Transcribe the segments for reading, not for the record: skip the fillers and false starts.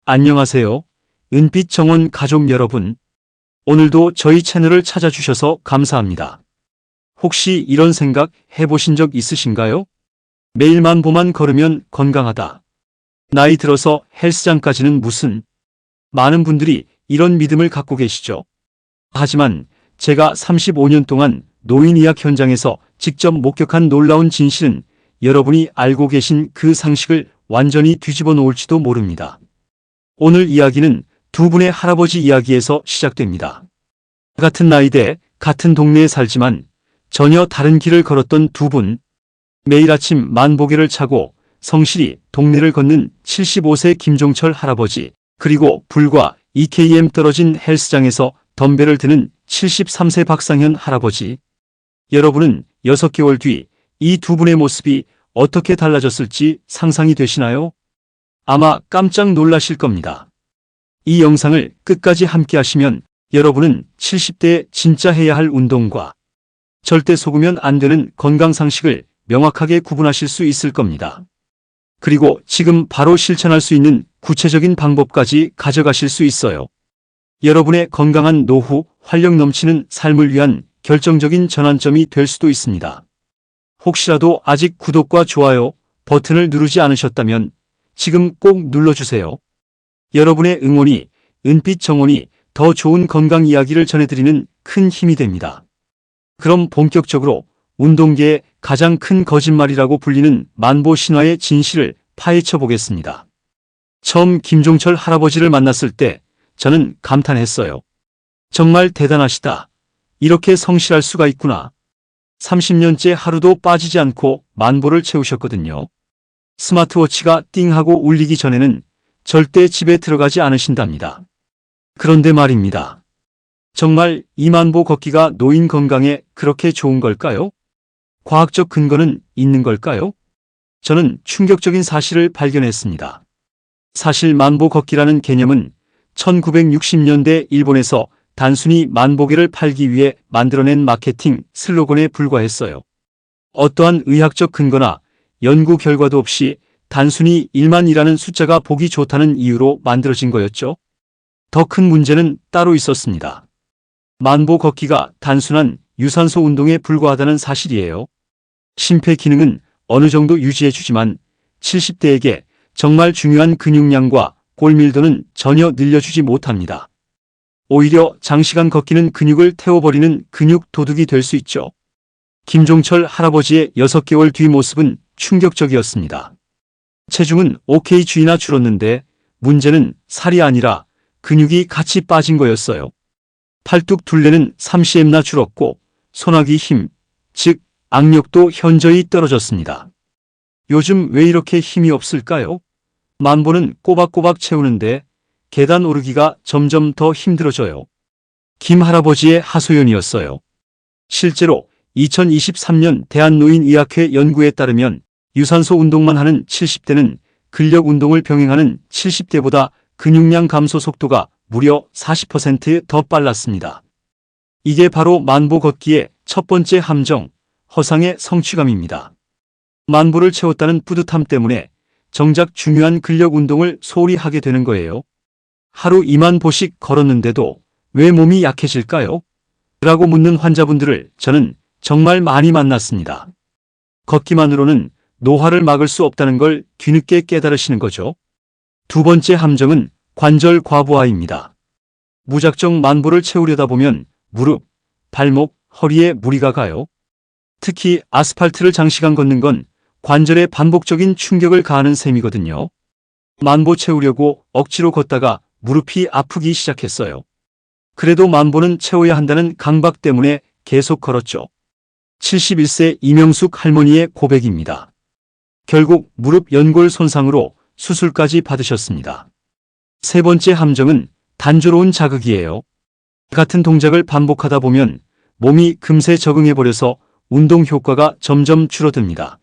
안녕하세요. 은빛 정원 가족 여러분. 오늘도 저희 채널을 찾아주셔서 감사합니다. 혹시 이런 생각 해보신 적 있으신가요? 매일 만보만 걸으면 건강하다. 나이 들어서 헬스장까지는 무슨. 많은 분들이 이런 믿음을 갖고 계시죠. 하지만 제가 35년 동안 노인의학 현장에서 직접 목격한 놀라운 진실은 여러분이 알고 계신 그 상식을 완전히 뒤집어 놓을지도 모릅니다. 오늘 이야기는 두 분의 할아버지 이야기에서 시작됩니다. 같은 나이대, 같은 동네에 살지만 전혀 다른 길을 걸었던 두 분. 매일 아침 만보계를 차고 성실히 동네를 걷는 75세 김종철 할아버지, 그리고 불과 2km 떨어진 헬스장에서 덤벨을 드는 73세 박상현 할아버지. 여러분은 6개월 뒤 이 두 분의 모습이 어떻게 달라졌을지 상상이 되시나요? 아마 깜짝 놀라실 겁니다. 이 영상을 끝까지 함께 하시면 여러분은 70대에 진짜 해야 할 운동과 절대 속으면 안 되는 건강 상식을 명확하게 구분하실 수 있을 겁니다. 그리고 지금 바로 실천할 수 있는 구체적인 방법까지 가져가실 수 있어요. 여러분의 건강한 노후, 활력 넘치는 삶을 위한 결정적인 전환점이 될 수도 있습니다. 혹시라도 아직 구독과 좋아요 버튼을 누르지 않으셨다면 지금 꼭 눌러주세요. 여러분의 응원이 은빛 정원이 더 좋은 건강 이야기를 전해드리는 큰 힘이 됩니다. 그럼 본격적으로 운동계의 가장 큰 거짓말이라고 불리는 만보 신화의 진실을 파헤쳐 보겠습니다. 처음 김종철 할아버지를 만났을 때 저는 감탄했어요. 정말 대단하시다. 이렇게 성실할 수가 있구나. 30년째 하루도 빠지지 않고 만보를 채우셨거든요. 스마트워치가 띵하고 울리기 전에는 절대 집에 들어가지 않으신답니다. 그런데 말입니다. 정말 2만보 걷기가 노인 건강에 그렇게 좋은 걸까요? 과학적 근거는 있는 걸까요? 저는 충격적인 사실을 발견했습니다. 사실 만보 걷기라는 개념은 1960년대 일본에서 단순히 만보계를 팔기 위해 만들어낸 마케팅 슬로건에 불과했어요. 어떠한 의학적 근거나 연구 결과도 없이 단순히 1만이라는 숫자가 보기 좋다는 이유로 만들어진 거였죠. 더 큰 문제는 따로 있었습니다. 만보 걷기가 단순한 유산소 운동에 불과하다는 사실이에요. 심폐 기능은 어느 정도 유지해주지만 70대에게 정말 중요한 근육량과 골밀도는 전혀 늘려주지 못합니다. 오히려 장시간 걷기는 근육을 태워버리는 근육 도둑이 될 수 있죠. 김종철 할아버지의 6개월 뒤 모습은 충격적이었습니다. 체중은 5kg나 줄었는데 문제는 살이 아니라 근육이 같이 빠진 거였어요. 팔뚝 둘레는 30m나 줄었고 손아귀 힘, 즉 악력도 현저히 떨어졌습니다. 요즘 왜 이렇게 힘이 없을까요? 만보는 꼬박꼬박 채우는데 계단 오르기가 점점 더 힘들어져요. 김 할아버지의 하소연이었어요. 실제로 2023년 대한노인의학회 연구에 따르면 유산소 운동만 하는 70대는 근력 운동을 병행하는 70대보다 근육량 감소 속도가 무려 40% 더 빨랐습니다. 이게 바로 만보 걷기의 첫 번째 함정, 허상의 성취감입니다. 만보를 채웠다는 뿌듯함 때문에 정작 중요한 근력 운동을 소홀히 하게 되는 거예요. 하루 2만 보씩 걸었는데도 왜 몸이 약해질까요? 라고 묻는 환자분들을 저는 정말 많이 만났습니다. 걷기만으로는 노화를 막을 수 없다는 걸 뒤늦게 깨달으시는 거죠. 두 번째 함정은 관절 과부하입니다. 무작정 만보를 채우려다 보면 무릎, 발목, 허리에 무리가 가요. 특히 아스팔트를 장시간 걷는 건 관절에 반복적인 충격을 가하는 셈이거든요. 만보 채우려고 억지로 걷다가 무릎이 아프기 시작했어요. 그래도 만보는 채워야 한다는 강박 때문에 계속 걸었죠. 71세 이명숙 할머니의 고백입니다. 결국 무릎 연골 손상으로 수술까지 받으셨습니다. 세 번째 함정은 단조로운 자극이에요. 같은 동작을 반복하다 보면 몸이 금세 적응해버려서 운동 효과가 점점 줄어듭니다.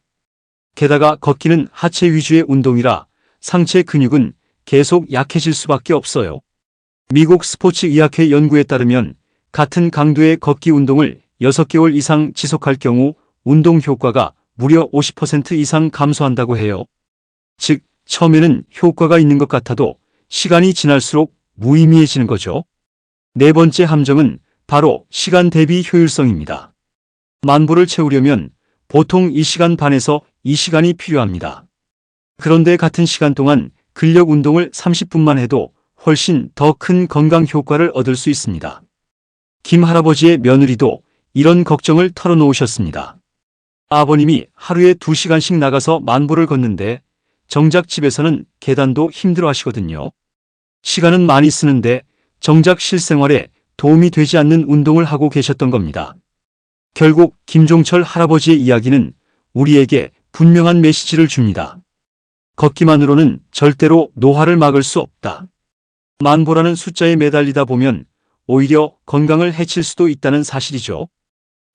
게다가 걷기는 하체 위주의 운동이라 상체 근육은 계속 약해질 수밖에 없어요. 미국 스포츠의학회 연구에 따르면 같은 강도의 걷기 운동을 6개월 이상 지속할 경우 운동 효과가 무려 50% 이상 감소한다고 해요. 즉, 처음에는 효과가 있는 것 같아도 시간이 지날수록 무의미해지는 거죠. 네 번째 함정은 바로 시간 대비 효율성입니다. 만보를 채우려면 보통 1시간 반에서 2시간이 필요합니다. 그런데 같은 시간 동안 근력 운동을 30분만 해도 훨씬 더 큰 건강 효과를 얻을 수 있습니다. 김 할아버지의 며느리도 이런 걱정을 털어놓으셨습니다. 아버님이 하루에 2시간씩 나가서 만보를 걷는데 정작 집에서는 계단도 힘들어 하시거든요. 시간은 많이 쓰는데 정작 실생활에 도움이 되지 않는 운동을 하고 계셨던 겁니다. 결국 김종철 할아버지의 이야기는 우리에게 분명한 메시지를 줍니다. 걷기만으로는 절대로 노화를 막을 수 없다. 만보라는 숫자에 매달리다 보면 오히려 건강을 해칠 수도 있다는 사실이죠.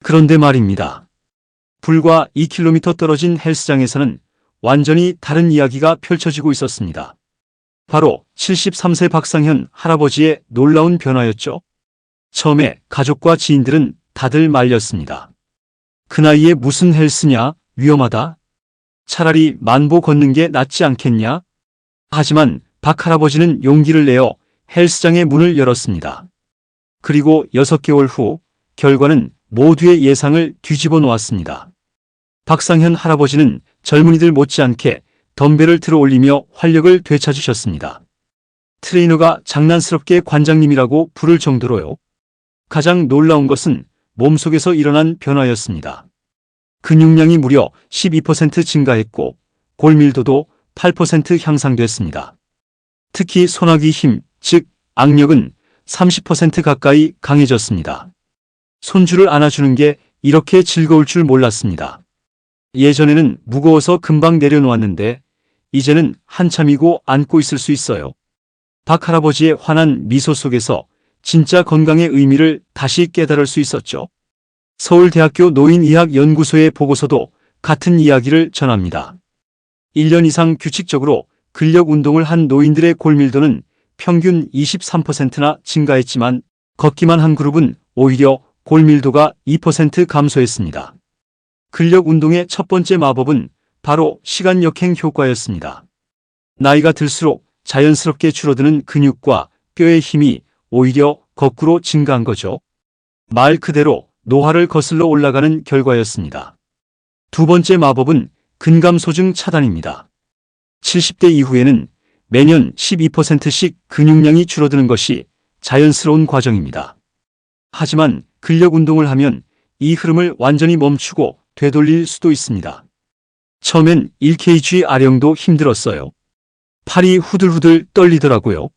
그런데 말입니다. 불과 2km 떨어진 헬스장에서는 완전히 다른 이야기가 펼쳐지고 있었습니다. 바로 73세 박상현 할아버지의 놀라운 변화였죠. 처음에 가족과 지인들은 다들 말렸습니다. 그 나이에 무슨 헬스냐? 위험하다. 차라리 만보 걷는 게 낫지 않겠냐? 하지만 박 할아버지는 용기를 내어 헬스장의 문을 열었습니다. 그리고 6개월 후 결과는 모두의 예상을 뒤집어 놓았습니다. 박상현 할아버지는 젊은이들 못지않게 덤벨을 들어 올리며 활력을 되찾으셨습니다. 트레이너가 장난스럽게 관장님이라고 부를 정도로요. 가장 놀라운 것은 몸속에서 일어난 변화였습니다. 근육량이 무려 12% 증가했고 골밀도도 8% 향상됐습니다. 특히 손아귀 힘, 즉 악력은 30% 가까이 강해졌습니다. 손주를 안아주는 게 이렇게 즐거울 줄 몰랐습니다. 예전에는 무거워서 금방 내려놓았는데 이제는 한참이고 안고 있을 수 있어요. 박 할아버지의 환한 미소 속에서 진짜 건강의 의미를 다시 깨달을 수 있었죠. 서울대학교 노인의학연구소의 보고서도 같은 이야기를 전합니다. 1년 이상 규칙적으로 근력 운동을 한 노인들의 골밀도는 평균 23%나 증가했지만 걷기만 한 그룹은 오히려 골밀도가 2% 감소했습니다. 근력 운동의 첫 번째 마법은 바로 시간 역행 효과였습니다. 나이가 들수록 자연스럽게 줄어드는 근육과 뼈의 힘이 오히려 거꾸로 증가한 거죠. 말 그대로 노화를 거슬러 올라가는 결과였습니다. 두 번째 마법은 근감소증 차단입니다. 70대 이후에는 매년 12%씩 근육량이 줄어드는 것이 자연스러운 과정입니다. 하지만 근력 운동을 하면 이 흐름을 완전히 멈추고 되돌릴 수도 있습니다. 처음엔 1kg 아령도 힘들었어요. 팔이 후들후들 떨리더라고요.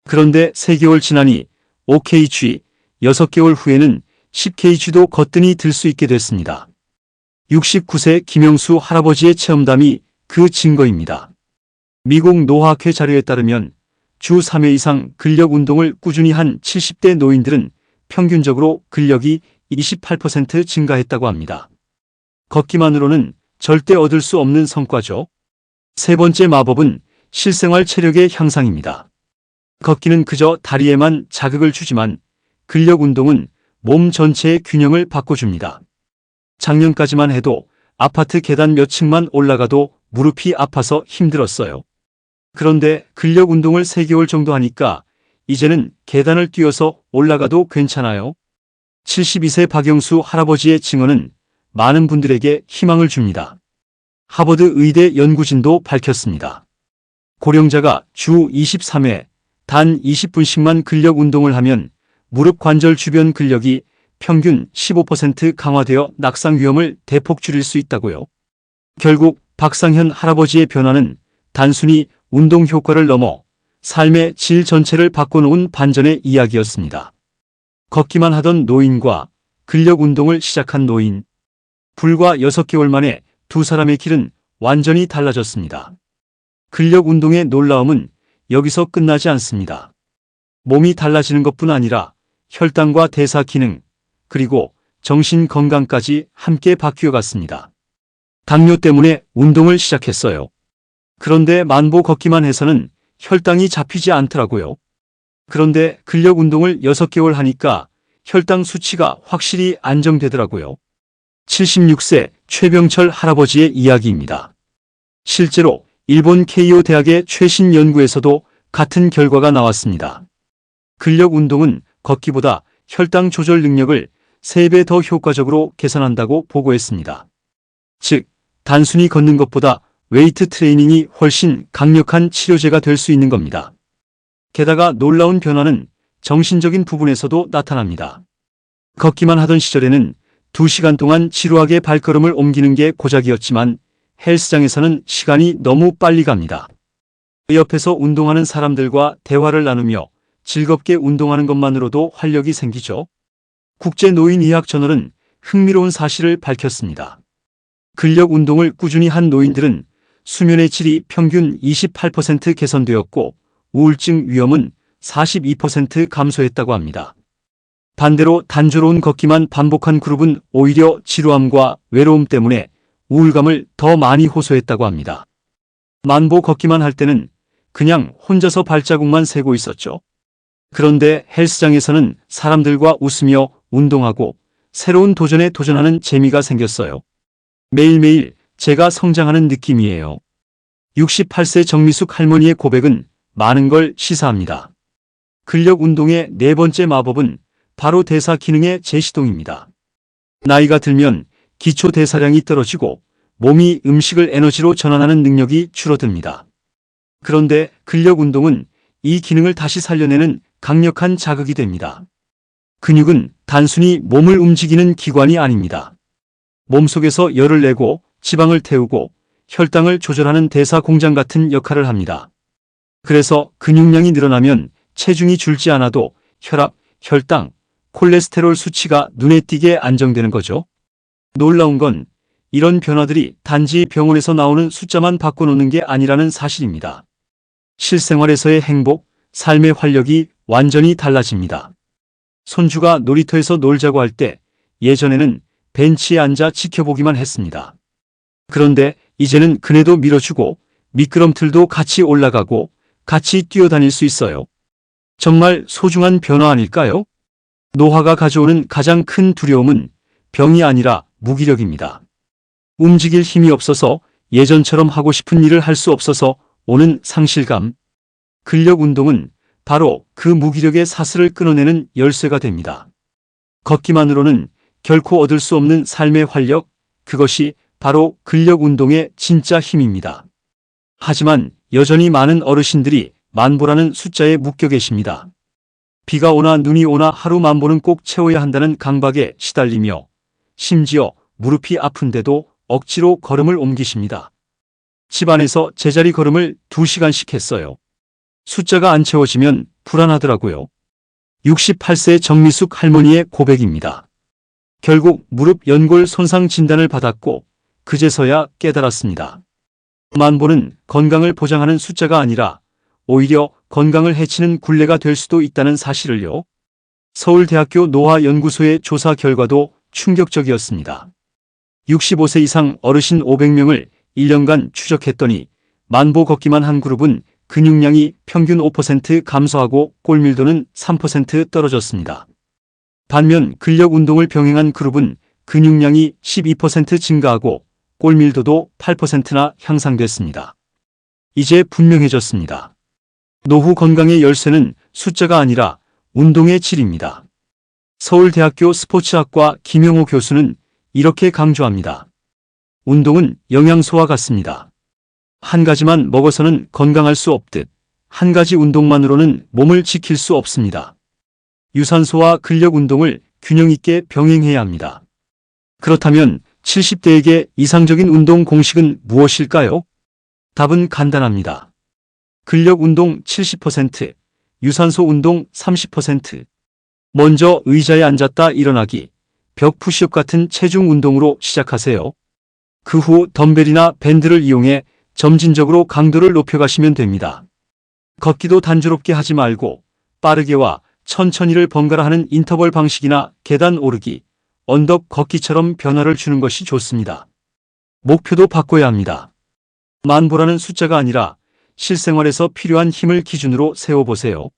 그런데 3개월 지나니 5kg, 6개월 후에는 10kg도 거뜬히 들 수 있게 됐습니다. 69세 김영수 할아버지의 체험담이 그 증거입니다. 미국 노화학회 자료에 따르면 주 3회 이상 근력 운동을 꾸준히 한 70대 노인들은 평균적으로 근력이 28% 증가했다고 합니다. 걷기만으로는 절대 얻을 수 없는 성과죠. 세 번째 마법은 실생활 체력의 향상입니다. 걷기는 그저 다리에만 자극을 주지만 근력 운동은 몸 전체의 균형을 바꿔줍니다. 작년까지만 해도 아파트 계단 몇 층만 올라가도 무릎이 아파서 힘들었어요. 그런데 근력 운동을 3개월 정도 하니까 이제는 계단을 뛰어서 올라가도 괜찮아요. 72세 박영수 할아버지의 증언은 많은 분들에게 희망을 줍니다. 하버드 의대 연구진도 밝혔습니다. 고령자가 주 23회 단 20분씩만 근력 운동을 하면 무릎 관절 주변 근력이 평균 15% 강화되어 낙상 위험을 대폭 줄일 수 있다고요. 결국 박상현 할아버지의 변화는 단순히 운동 효과를 넘어 삶의 질 전체를 바꿔놓은 반전의 이야기였습니다. 걷기만 하던 노인과 근력 운동을 시작한 노인. 불과 6개월 만에 두 사람의 길은 완전히 달라졌습니다. 근력 운동의 놀라움은 여기서 끝나지 않습니다. 몸이 달라지는 것뿐 아니라 혈당과 대사 기능, 그리고 정신 건강까지 함께 바뀌어 갔습니다. 당뇨 때문에 운동을 시작했어요. 그런데 만보 걷기만 해서는 혈당이 잡히지 않더라고요. 그런데 근력 운동을 6개월 하니까 혈당 수치가 확실히 안정되더라고요. 76세 최병철 할아버지의 이야기입니다. 실제로 일본 케이오 대학의 최신 연구에서도 같은 결과가 나왔습니다. 근력 운동은 걷기보다 혈당 조절 능력을 3배 더 효과적으로 개선한다고 보고했습니다. 즉, 단순히 걷는 것보다 웨이트 트레이닝이 훨씬 강력한 치료제가 될 수 있는 겁니다. 게다가 놀라운 변화는 정신적인 부분에서도 나타납니다. 걷기만 하던 시절에는 2시간 동안 지루하게 발걸음을 옮기는 게 고작이었지만 헬스장에서는 시간이 너무 빨리 갑니다. 옆에서 운동하는 사람들과 대화를 나누며 즐겁게 운동하는 것만으로도 활력이 생기죠. 국제노인의학저널은 흥미로운 사실을 밝혔습니다. 근력 운동을 꾸준히 한 노인들은 수면의 질이 평균 28% 개선되었고 우울증 위험은 42% 감소했다고 합니다. 반대로 단조로운 걷기만 반복한 그룹은 오히려 지루함과 외로움 때문에 우울감을 더 많이 호소했다고 합니다. 만보 걷기만 할 때는 그냥 혼자서 발자국만 세고 있었죠. 그런데 헬스장에서는 사람들과 웃으며 운동하고 새로운 도전에 도전하는 재미가 생겼어요. 매일매일 제가 성장하는 느낌이에요. 68세 정미숙 할머니의 고백은 많은 걸 시사합니다. 근력 운동의 4번째 마법은 바로 대사 기능의 재시동입니다. 나이가 들면 기초 대사량이 떨어지고 몸이 음식을 에너지로 전환하는 능력이 줄어듭니다. 그런데 근력 운동은 이 기능을 다시 살려내는 강력한 자극이 됩니다. 근육은 단순히 몸을 움직이는 기관이 아닙니다. 몸속에서 열을 내고 지방을 태우고 혈당을 조절하는 대사 공장 같은 역할을 합니다. 그래서 근육량이 늘어나면 체중이 줄지 않아도 혈압, 혈당, 콜레스테롤 수치가 눈에 띄게 안정되는 거죠. 놀라운 건 이런 변화들이 단지 병원에서 나오는 숫자만 바꿔놓는 게 아니라는 사실입니다. 실생활에서의 행복, 삶의 활력이 완전히 달라집니다. 손주가 놀이터에서 놀자고 할 때 예전에는 벤치에 앉아 지켜보기만 했습니다. 그런데 이제는 그네도 밀어주고 미끄럼틀도 같이 올라가고 같이 뛰어다닐 수 있어요. 정말 소중한 변화 아닐까요? 노화가 가져오는 가장 큰 두려움은 병이 아니라 무기력입니다. 움직일 힘이 없어서 예전처럼 하고 싶은 일을 할 수 없어서 오는 상실감. 근력 운동은 바로 그 무기력의 사슬을 끊어내는 열쇠가 됩니다. 걷기만으로는 결코 얻을 수 없는 삶의 활력, 그것이 바로 근력 운동의 진짜 힘입니다. 하지만 여전히 많은 어르신들이 만보라는 숫자에 묶여 계십니다. 비가 오나 눈이 오나 하루 만보는 꼭 채워야 한다는 강박에 시달리며 심지어 무릎이 아픈데도 억지로 걸음을 옮기십니다. 집안에서 제자리 걸음을 2시간씩 했어요. 숫자가 안 채워지면 불안하더라고요. 68세 정미숙 할머니의 고백입니다. 결국 무릎 연골 손상 진단을 받았고 그제서야 깨달았습니다. 만보는 건강을 보장하는 숫자가 아니라 오히려 건강을 해치는 굴레가 될 수도 있다는 사실을요. 서울대학교 노화연구소의 조사 결과도 충격적이었습니다. 65세 이상 어르신 500명을 1년간 추적했더니 만보 걷기만 한 그룹은 근육량이 평균 5% 감소하고 골밀도는 3% 떨어졌습니다. 반면 근력 운동을 병행한 그룹은 근육량이 12% 증가하고 골밀도도 8%나 향상됐습니다. 이제 분명해졌습니다. 노후 건강의 열쇠는 숫자가 아니라 운동의 질입니다. 서울대학교 스포츠학과 김영호 교수는 이렇게 강조합니다. 운동은 영양소와 같습니다. 한 가지만 먹어서는 건강할 수 없듯 한 가지 운동만으로는 몸을 지킬 수 없습니다. 유산소와 근력 운동을 균형 있게 병행해야 합니다. 그렇다면 70대에게 이상적인 운동 공식은 무엇일까요? 답은 간단합니다. 근력 운동 70%, 유산소 운동 30%. 먼저 의자에 앉았다 일어나기, 벽 푸시업 같은 체중 운동으로 시작하세요. 그 후 덤벨이나 밴드를 이용해 점진적으로 강도를 높여가시면 됩니다. 걷기도 단조롭게 하지 말고 빠르게와 천천히를 번갈아 하는 인터벌 방식이나 계단 오르기, 언덕 걷기처럼 변화를 주는 것이 좋습니다. 목표도 바꿔야 합니다. 만보라는 숫자가 아니라 실생활에서 필요한 힘을 기준으로 세워보세요.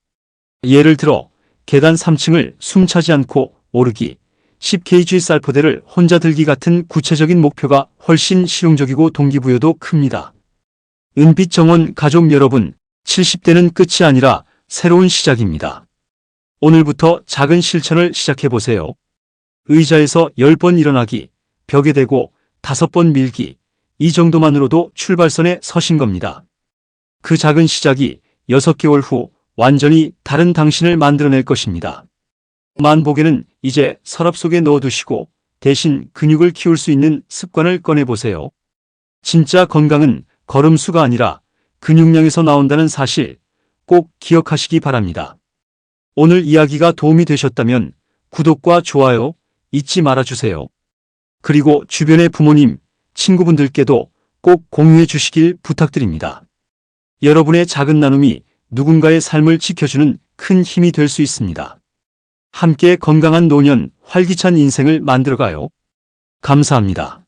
예를 들어 계단 3층을 숨차지 않고 오르기, 10kg 쌀포대를 혼자 들기 같은 구체적인 목표가 훨씬 실용적이고 동기부여도 큽니다. 은빛 정원 가족 여러분, 70대는 끝이 아니라 새로운 시작입니다. 오늘부터 작은 실천을 시작해보세요. 의자에서 10번 일어나기, 벽에 대고 5번 밀기, 이 정도만으로도 출발선에 서신 겁니다. 그 작은 시작이 6개월 후 완전히 다른 당신을 만들어낼 것입니다. 만복에는 이제 서랍 속에 넣어두시고 대신 근육을 키울 수 있는 습관을 꺼내보세요. 진짜 건강은 걸음수가 아니라 근육량에서 나온다는 사실 꼭 기억하시기 바랍니다. 오늘 이야기가 도움이 되셨다면 구독과 좋아요 잊지 말아주세요. 그리고 주변의 부모님, 친구분들께도 꼭 공유해 주시길 부탁드립니다. 여러분의 작은 나눔이 누군가의 삶을 지켜주는 큰 힘이 될 수 있습니다. 함께 건강한 노년, 활기찬 인생을 만들어가요. 감사합니다.